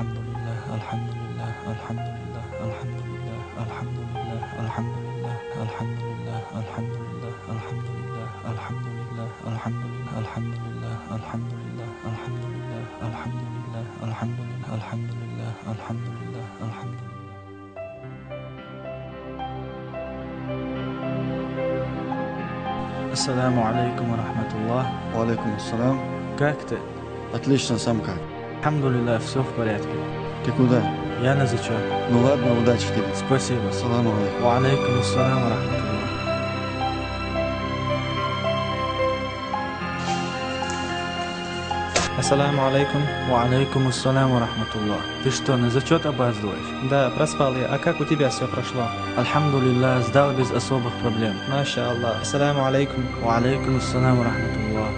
الحمد لله الحمد لله الحمد لله الحمد لله الحمد لله الحمد لله الحمد لله الحمد لله الحمد لله الحمد لله الحمد لله الحمد لله الحمد لله الحمد لله الحمد لله الحمد لله الحمد لله الحمد لله الحمد لله. السلام عليكم ورحمة الله. وعليكم السلام. Как ты? Отлично, сам как? Алхамдулилlah, все в порядке. Ты куда? Я на зачет. Ну ладно, удачи тебе. Спасибо. Салам алейкум. Ва алейкум ассалам ва рахматуллах. Ассаламу алейкум. Ва алейкум ассалам ва рахматуллах. Ты что, на зачет опаздываешь? Да, проспал я. А как у тебя все прошло? Алхамдулилlah, сдал без особых проблем. Маша Аллах. Ассаламу алейкум. Ва алейкум ассалам ва рахматуллах.